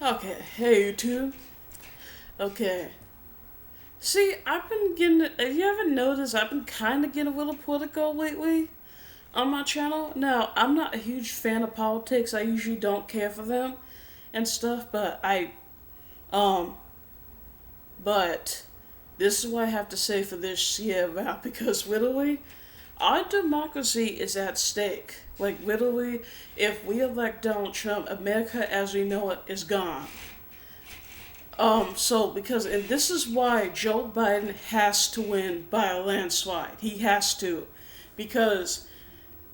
Okay, hey YouTube. Okay. See, I've been getting. Have you ever noticed I've been kind of getting a little political lately on my channel? Now, I'm not a huge fan of politics. I usually don't care for them and stuff, um, but this is what I have to say for this year about because literally, our democracy is at stake. Like, literally, if we elect Donald Trump, America as we know it is gone. And this is why Joe Biden has to win by a landslide. He has to, because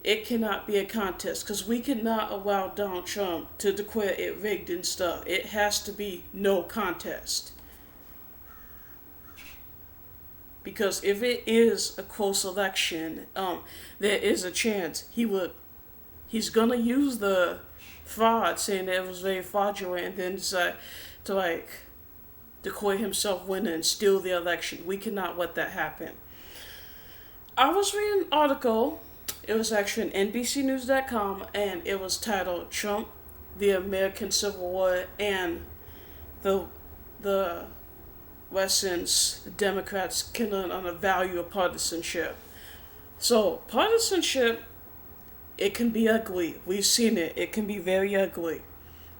it cannot be a contest. Because we cannot allow Donald Trump to declare it rigged and stuff. It has to be no contest. Because if it is a close election, there is a chance he's gonna use the fraud, saying that it was very fraudulent, and then decide to declare himself winner and steal the election. We cannot let that happen. I was reading an article. It was actually on NBCNews.com, and it was titled "Trump, the American Civil War, and the lessons Democrats can learn on the value of partisanship." So, partisanship, it can be ugly. We've seen it. It can be very ugly.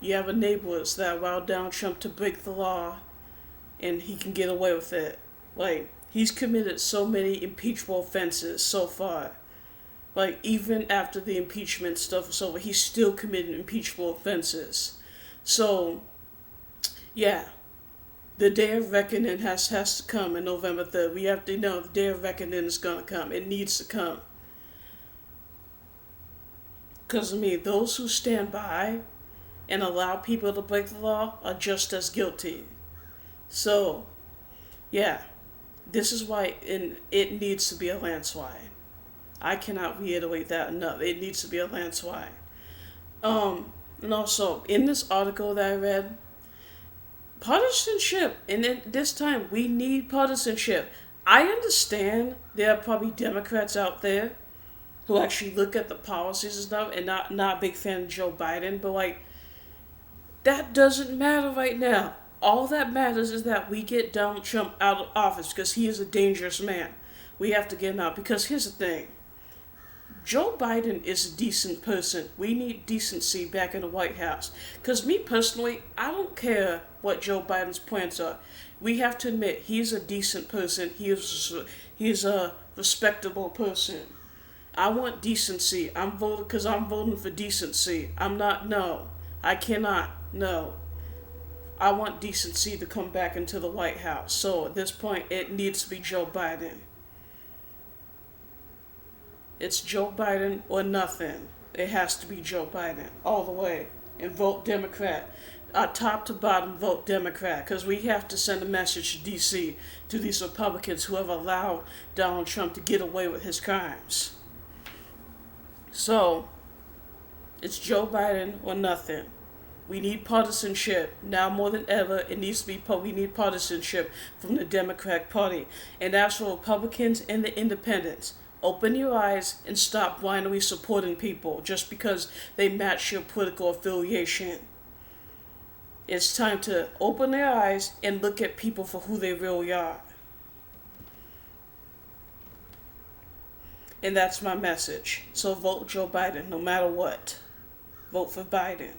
You have enablers that allow Donald Trump to break the law and he can get away with it. Like, he's committed so many impeachable offenses so far. Like, even after the impeachment stuff is over, he's still committing impeachable offenses. So, yeah, the day of reckoning has to come on November 3rd. We have to know the day of reckoning is going to come. It needs to come. Because, those who stand by and allow people to break the law are just as guilty. So, yeah, this is why it needs to be a landslide. I cannot reiterate that enough. It needs to be a landslide. And also, in this article that I read, partisanship, and at this time, we need partisanship. I understand there are probably Democrats out there who actually look at the policies and stuff and not a big fan of Joe Biden, but that doesn't matter right now. All that matters is that we get Donald Trump out of office because he is a dangerous man. We have to get him out because here's the thing. Joe Biden is a decent person. We need decency back in the White House. Because me personally, I don't care what Joe Biden's plans are. We have to admit, he's a decent person. He's a respectable person. I want decency. I'm voting for decency. I cannot, no. I want decency to come back into the White House. So at this point, it needs to be Joe Biden. It's Joe Biden or nothing. It has to be Joe Biden all the way. And vote Democrat. Top to bottom, vote Democrat. Because we have to send a message to D.C. to these Republicans who have allowed Donald Trump to get away with his crimes. So, it's Joe Biden or nothing. We need partisanship now more than ever. We need partisanship from the Democratic Party, and that's for Republicans and the Independents. Open your eyes and stop blindly supporting people just because they match your political affiliation. It's time to open their eyes and look at people for who they really are. And that's my message. So vote Joe Biden no matter what. Vote for Biden.